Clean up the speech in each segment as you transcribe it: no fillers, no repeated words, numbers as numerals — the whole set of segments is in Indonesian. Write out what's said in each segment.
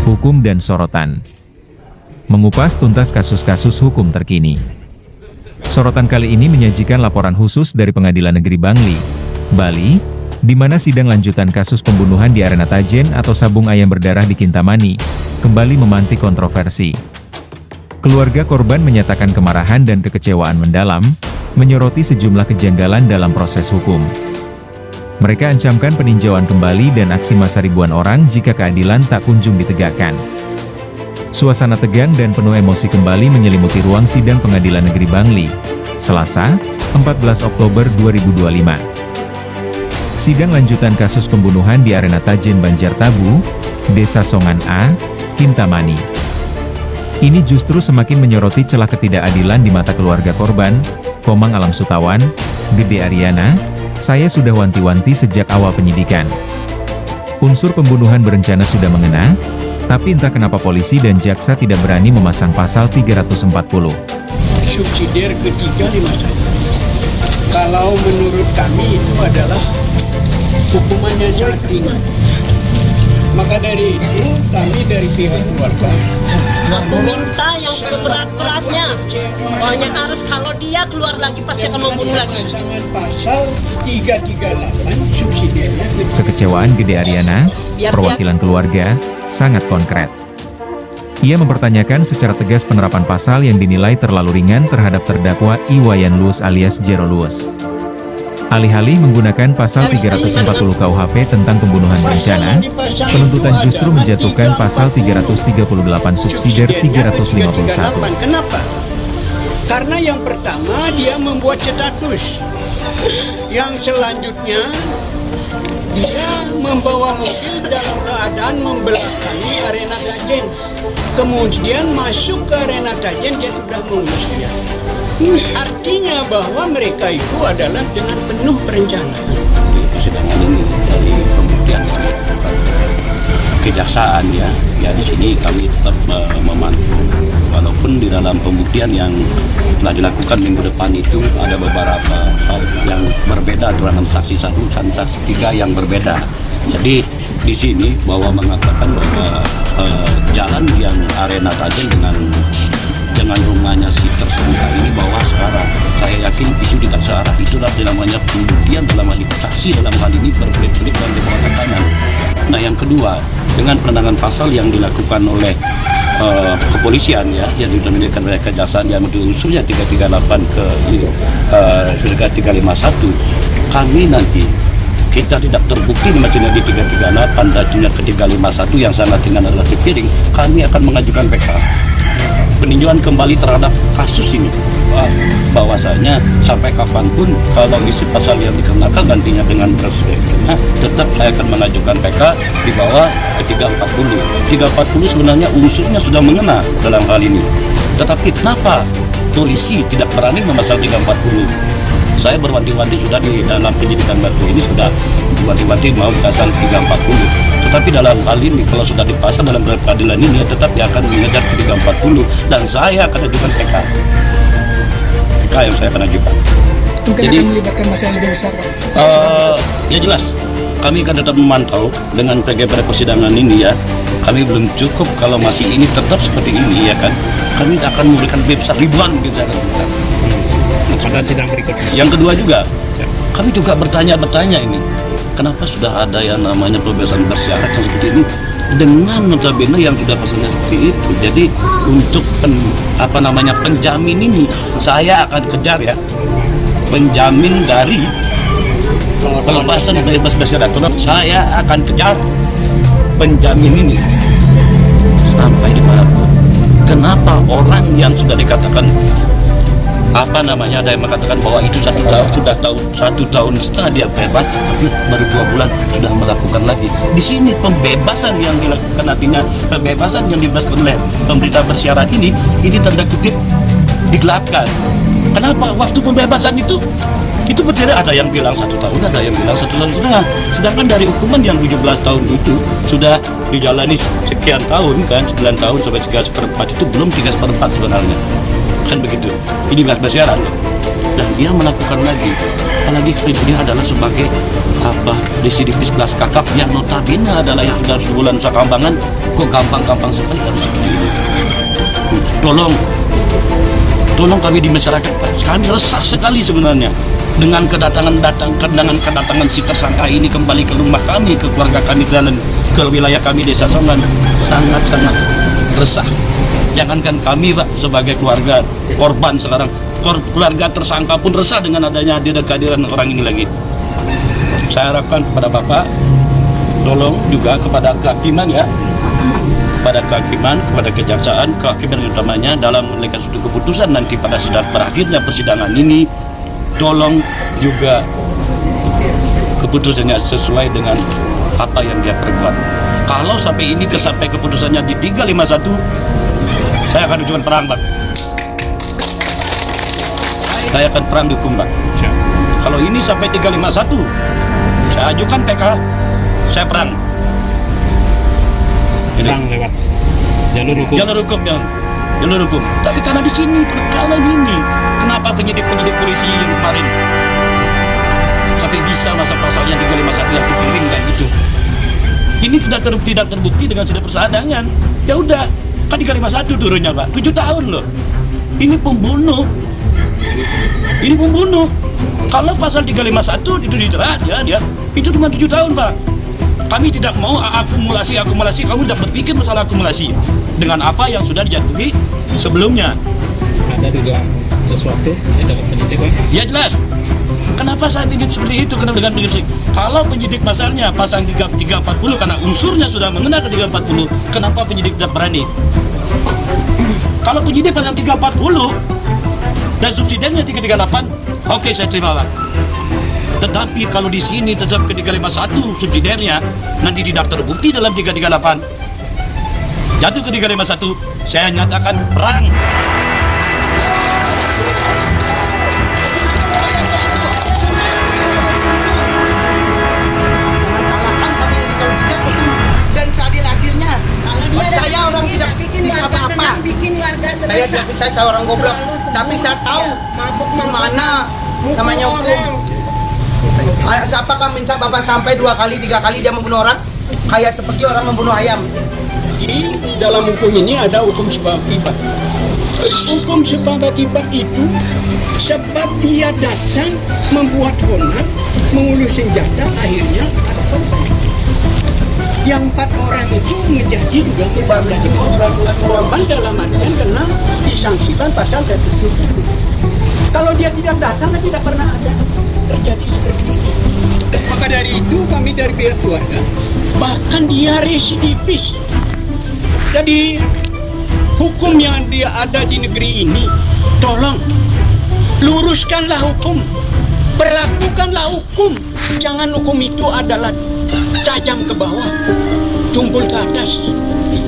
hukum dan sorotan. Mengupas tuntas kasus-kasus hukum terkini. Sorotan kali ini menyajikan laporan khusus dari Pengadilan Negeri Bangli, Bali, di mana sidang lanjutan kasus pembunuhan di Arena Tajen atau sabung ayam berdarah di Kintamani, kembali memantik kontroversi. Keluarga korban menyatakan kemarahan dan kekecewaan mendalam, menyoroti sejumlah kejanggalan dalam proses hukum. Mereka ancamkan peninjauan kembali dan aksi massa ribuan orang jika keadilan tak kunjung ditegakkan. Suasana tegang dan penuh emosi kembali menyelimuti ruang sidang Pengadilan Negeri Bangli, Selasa, 14 Oktober 2025. Sidang lanjutan kasus pembunuhan di Arena Tajen Banjartabu, Desa Songan A, Kintamani. Ini justru semakin menyoroti celah ketidakadilan di mata keluarga korban, Komang Alam Sutawan, Gede Ariana. Saya sudah wanti-wanti sejak awal penyidikan. Unsur pembunuhan berencana sudah mengena, tapi entah kenapa polisi dan jaksa tidak berani memasang pasal 340. Subsidiar ketiga di masa ini. Kalau menurut kami itu adalah hukumannya sangat ringan. Maka dari itu kami dari pihak keluarga meminta yang seberat-beratnya. Pokoknya harus kalau dia keluar lagi pasti akan membunuh lagi. sangat pasal 338 subsidiarnya. Kekecewaan Gede Ariana, perwakilan keluarga, sangat konkret. Ia mempertanyakan secara tegas penerapan pasal yang dinilai terlalu ringan terhadap terdakwa Iwayan Luus alias Jero Luus. Alih-alih menggunakan pasal 340 KUHP tentang pembunuhan berencana, penuntutan justru menjatuhkan pasal 338 subsidiar 351. Kenapa? Karena yang pertama dia membuat status. Yang selanjutnya dia membawa mobil dalam keadaan membelakangi Arena Tajen. Kemudian masuk ke Arena Tajen dia sudah mengusir. Artinya bahwa mereka itu adalah dengan penuh perencanaan. Di persidangan ini dari pembuktian kejaksaan ya di sini kami tetap memantau walaupun di dalam pembuktian yang telah dilakukan minggu depan itu ada beberapa hal yang berbeda terhadap saksi satu dan saksi tiga yang berbeda. Jadi di sini bahwa mengatakan bahwa jalan yang Arena Tajen dengan rumahnya si tersangka ini bahwa searah. Saya yakin itu tidak searah. Itulah namanya pembuktian dalam hal ini saksi dalam hal ini berbelit-belit dan dibawa tekanan. Nah yang kedua, dengan penentangan pasal yang dilakukan oleh kepolisian ya, yang didapatkan oleh kejaksaan yang unsurnya 338 ke 351, kami nanti kita tidak terbukti masih di 338 dan ke 351 yang sangat ringan adalah piring, kami akan mengajukan PK. Peninjauan kembali terhadap kasus ini bahwasanya sampai kapanpun kalau isi pasal yang dikenakan nantinya dengan presidennya tetap saya akan mengajukan PK di bawah ke 340 sebenarnya unsurnya sudah mengena dalam hal ini, tetapi kenapa polisi tidak berani memasang 340? Saya berwanti-wanti sudah di dalam penyidikan batu ini sudah berwanti-wanti mau pasang 340. Tetapi dalam hal ini kalau sudah dipasang dalam peradilan ini tetap dia akan mengejar ke 340 dan saya akan ajukan PK. PK yang saya akan ajukan. Mungkin jadi, akan melibatkan masa yang lebih besar, Pak? Ya jelas, kami akan tetap memantau dengan PG pada persidangan ini ya. Kami belum cukup kalau masih ini tetap seperti ini ya kan. Kami akan memberikan lebih besar ribuan gitu akan kita. Pada sidang berikutnya. Yang kedua juga, kami juga bertanya ini, kenapa sudah ada yang namanya pembebasan bersyarat seperti ini dengan notabene yang sudah pasalnya seperti itu. Jadi untuk penjamin ini saya akan kejar ya, penjamin dari pelepasan bebas bersyarat. Saya akan kejar penjamin ini sampai di mana pun. Kenapa orang yang sudah dikatakan ada yang mengatakan bahwa itu sudah satu tahun setengah dia bebas, tapi baru 2 bulan sudah melakukan lagi. Di sini pembebasan yang dilakukan artinya pembebasan yang dibebaskan oleh pemerintah bersyarat ini tanda kutip digelapkan. Kenapa? Waktu pembebasan itu berbeda, ada yang bilang 1 tahun, ada yang bilang 1 tahun setengah. Sedangkan dari hukuman yang 17 tahun itu sudah dijalani sekian tahun kan, 9 tahun sampai 3/4 itu belum 3/4 sebenarnya. Kan begitu. Ini bersyarat dan dia melakukan lagi. Apalagi ini adalah sebagai residivis kelas kakap yang notabene adalah yang sudah sebulan usaha kambangan, kok gampang-gampang sekali harus seperti ini. Tolong kami di masyarakat, Pak. Kami resah sekali sebenarnya dengan kedatangan si tersangka ini kembali ke rumah kami, ke keluarga kami dan ke wilayah kami Desa Songan. Sangat-sangat resah. Jangankan kami, Pak, sebagai keluarga korban sekarang, keluarga tersangka pun resah dengan adanya kehadiran orang ini lagi. Saya harapkan kepada Bapak, tolong juga kepada kehakiman ya, pada kehakiman, kepada kejaksaan, kehakiman utamanya dalam menentukan suatu keputusan nanti pada saat berakhirnya persidangan ini, tolong juga keputusannya sesuai dengan apa yang dia perbuat. Kalau sampai ini sampai keputusannya di 351, saya akan ajukan perang, Pak. Saya akan perang hukum, Pak. Kalau ini sampai 351, saya ajukan PK, saya perang. Perang lewat jalur hukum. Jalur hukum. Tapi karena di sini perkara ini, kenapa penyidik polisi yang kemarin sampai bisa masa pasal yang 351 yang dikirim kayak gitu? Ini tidak terbukti dengan sudah persidangan. Ya udah, kan 351 turunnya, Pak. 7 tahun loh. Ini pembunuh. Kalau pasal 351 itu dijerat ya dia, itu cuma 7 tahun, Pak. Kami tidak mau akumulasi, kamu tidak berpikir masalah akumulasi dengan apa yang sudah dijatuhi sebelumnya. Ada juga sesuatu yang dapat penyidik, Pak? Ya jelas. Kenapa saya ingin seperti itu? Kenapa dengan penyidik? Kalau penyidik masalahnya pasang 340 karena unsurnya sudah mengenal ke 340, kenapa penyidik tidak berani? Kalau penyidik pasang 340 dan subsidiarnya 338, oke, saya terima, Pak. Tetapi kalau di sini tetap ke 351 subsidiarnya nanti tidak terbukti dalam 338, jatuh ke 351, saya nyatakan perang. Dan seadil-adilnya. Saya orang tidak bisa apa-apa. Saya tidak bisa, saya orang goblok. Tapi saya tahu mana namanya hukum. Siapakah minta Bapak sampai 2 kali, 3 kali dia membunuh orang? Kayak seperti orang membunuh ayam. Di dalam hukum ini ada hukum sebab akibat. Hukum sebab akibat itu sebab dia datang membuat onar, mengulus senjata, akhirnya ada korban. Yang 4 orang itu menjadi juga menjadi korban dalam artian kena disangsikan pasal 177. Kalau dia tidak datang, tidak pernah ada terjadi seperti itu. Maka dari itu kami dari pihak keluarga, bahkan dia residivis. Jadi hukum yang dia ada di negeri ini, tolong luruskanlah hukum, berlakukanlah hukum. Jangan hukum itu adalah tajam ke bawah, tumpul ke atas.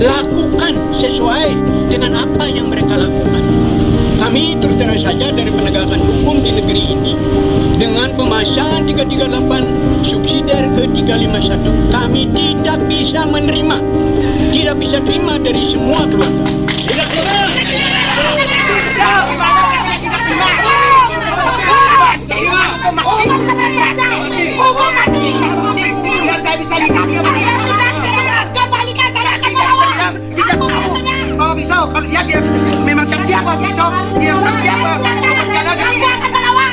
Lakukan sesuai dengan apa yang mereka lakukan. Kami terus terang saja dari penegakan hukum di negeri ini dengan pemasangan 338 subsidiar ke 351, kami tidak bisa menerima, tidak bisa terima dari semua keluarga. Tidak terima. Hukum mati. Biar saya bisa kembalikan saya ke bawah. Tidak mau. Oh bisa, kalau dia memang siap bos, bisa. Dia siap. Dia akan melawan.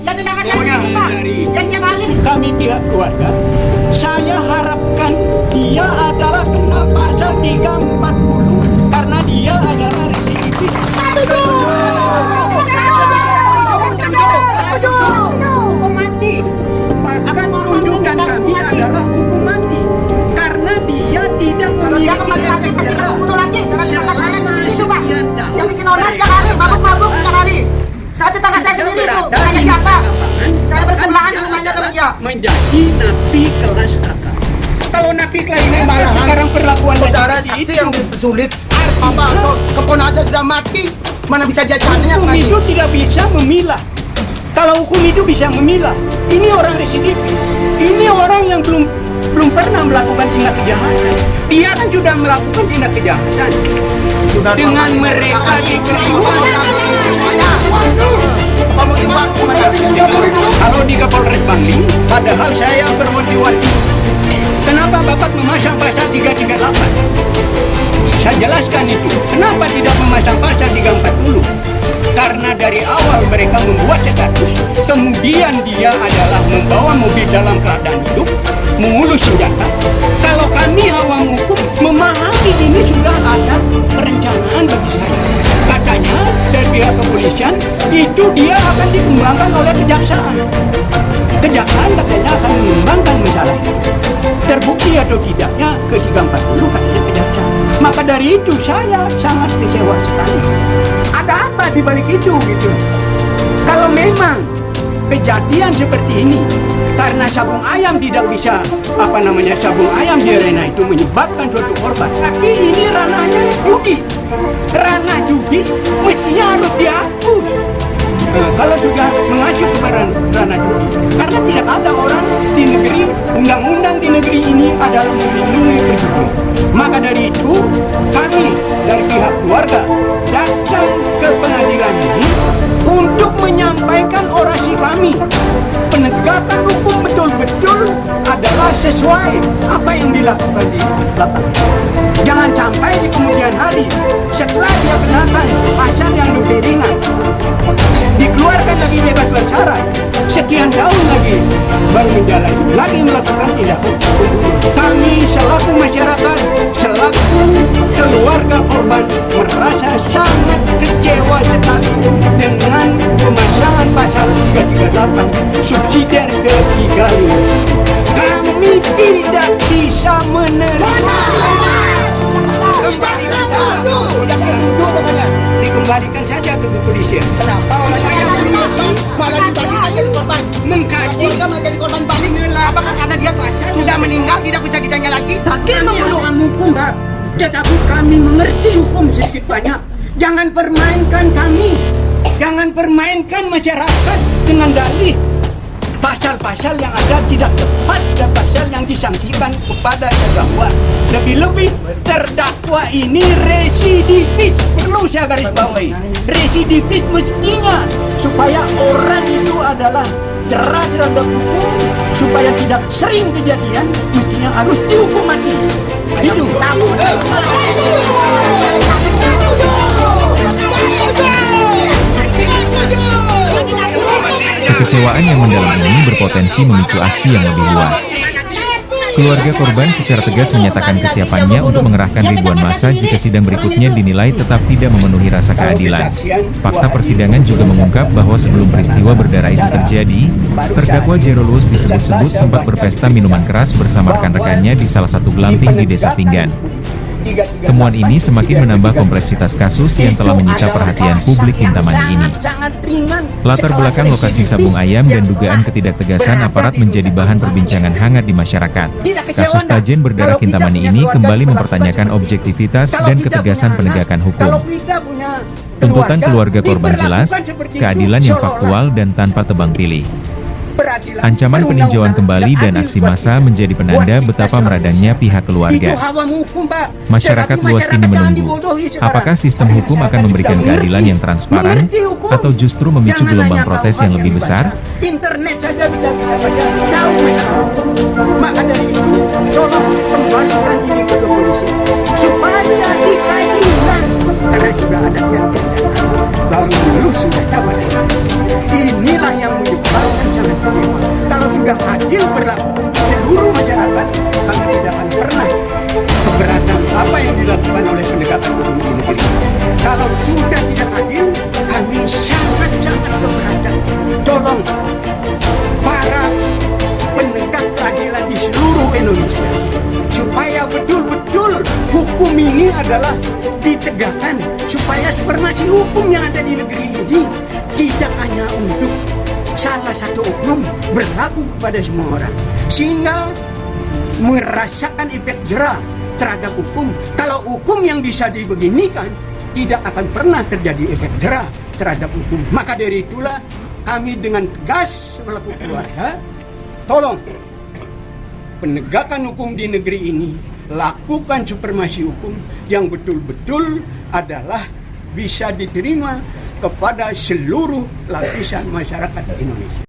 Jadi jangan kami pihak keluarga, saya harapkan dia adalah kena pasal 340 karena dia adalah residivis. Hukum mati. Bahkan tunjukkan kami adalah hukum mati karena dia tidak memiliki efek jerah selama sekian tahun. Yang bikin orang jangan mabuk-mabuk sekali. Saya tetangga saya sendiri itu. Tanya siapa? Saya bersebelahan dengan dia. Menjadi napi kelas kakak. Kalau napi kelas ini sekarang perlakuan saudara saksi yang sulit. Apa? Keponakan sudah mati. Mana bisa jajannya? Hukum itu tidak bisa memilah. Kalau hukum itu bisa memilah, ini orang residivis, ini orang yang belum pernah melakukan tindak kejahatan. Dia kan sudah melakukan tindak kejahatan. Dengan mereka diberi Iwan kemana? Kalau di Kapolres Bangli, padahal saya berwanti-wanti. Kenapa Bapak memasang pasal 338? Saya jelaskan itu. Kenapa tidak memasang pasal 340? Karena dari awal mereka membuat status, kemudian dia adalah membawa mobil dalam keadaan hidup, mengulus senjata. Kalau kami awam hukum memahami ini sudah ada perencanaan bagi saya. Katanya dari pihak kepolisian itu dia akan dikembangkan oleh kejaksaan. Kejaksaan katanya akan mengembangkan masalah itu. Terbukti atau tidaknya ke 340 katanya kejaksaan. Maka dari itu saya sangat kecewa sekali. Ada apa di balik itu gitu? Kalau memang kejadian seperti ini karena sabung ayam tidak bisa sabung ayam di arena itu menyebabkan suatu korban. Tapi ini ranahnya judi. Ranah judi mestinya harus dihapus. Kalau sudah mengacu kepada ranah judi, karena tidak ada orang di negeri, undang-undang di negeri ini adalah melindungi perjudian. Maka dari itu kami dari pihak keluarga datang ke pengadilan ini untuk menyampaikan orasi kami. Penegakan hukum betul-betul adalah sesuai apa yang dilakukan di lapangan. Jangan sampai di kemudian hari setelah dia kenakan pasal yang lebih ringan, dikeluarkan lagi bebas bersyarat, sekian tahun lagi baru menjalani lagi melakukan tindak hukum. Kami selaku masyarakat, selaku keluarga korban merasa sangat kecewa sekali dengan pemasangan pasal 338 subsidiar ketiga ini. Kami tidak bisa menerima. Dikembalikan saja ke kepolisian. Kenapa orang yang polisi malah dibalik aja di korban? Mengkaji Keluarga malah jadi korban balik. Apakah karena dia sudah meninggal tidak bisa ditanya lagi? hakim membunuh hukum, Pak. Tetapi kami mengerti hukum sedikit banyak. Jangan permainkan kami. Jangan permainkan masyarakat dengan dalih pasal-pasal yang ada tidak tepat dan pasal yang disangsikan kepada terdakwa. Lebih-lebih terdakwa ini residivis, perlu saya garis bawahi. Residivis mestinya supaya orang itu adalah jerah terhadap hukum, supaya tidak sering kejadian, mestinya harus dihukum mati. Itu. Kekecewaan yang mendalam ini berpotensi memicu aksi yang lebih luas. Keluarga korban secara tegas menyatakan kesiapannya untuk mengerahkan ribuan massa jika sidang berikutnya dinilai tetap tidak memenuhi rasa keadilan. Fakta persidangan juga mengungkap bahwa sebelum peristiwa berdarah itu terjadi, terdakwa Jerolus disebut-sebut sempat berpesta minuman keras bersama rekan-rekannya di salah satu glamping di Desa Pinggan. Temuan ini semakin menambah kompleksitas kasus yang telah menyita perhatian publik Kintamani ini. Latar belakang lokasi sabung ayam dan dugaan ketidaktegasan aparat menjadi bahan perbincangan hangat di masyarakat. Kasus Tajen berdarah Kintamani ini kembali mempertanyakan objektivitas dan ketegasan penegakan hukum. Tuntutan keluarga korban jelas, keadilan yang faktual dan tanpa tebang pilih. Ancaman peninjauan kembali dan aksi massa menjadi penanda betapa meradangnya pihak keluarga. Masyarakat luas kini menunggu, apakah sistem hukum akan memberikan keadilan yang transparan, atau justru memicu gelombang protes yang lebih besar? Internet saja bisa baca, tahu masalah hukum. Maka dari itu, tolong kembalikan ini ke kepolisian supaya dikaji ulang, karena sudah ada pihak-pihak lalu dulu sudah dapat saat inilah yang menyebabkan sangat kecewa. Kalau sudah adil berlaku untuk seluruh masyarakat, kami tidak akan pernah keberatan apa yang dilakukan oleh penegakan hukum di negeri. Kalau sudah tidak adil, kami sangat-sangat keberatan. Tolong para penegak keadilan di seluruh Indonesia supaya betul-betul hukum ini adalah ditegakkan, supaya supremasi hukum yang ada di negeri ini tidak hanya untuk salah satu oknum berlaku kepada semua orang, sehingga merasakan efek jerah terhadap hukum. Kalau hukum yang bisa dibeginikan, tidak akan pernah terjadi efek jerah terhadap hukum. Maka dari itulah kami dengan tegas selaku keluarga, tolong penegakan hukum di negeri ini, lakukan supremasi hukum yang betul-betul adalah bisa diterima kepada seluruh lapisan masyarakat Indonesia.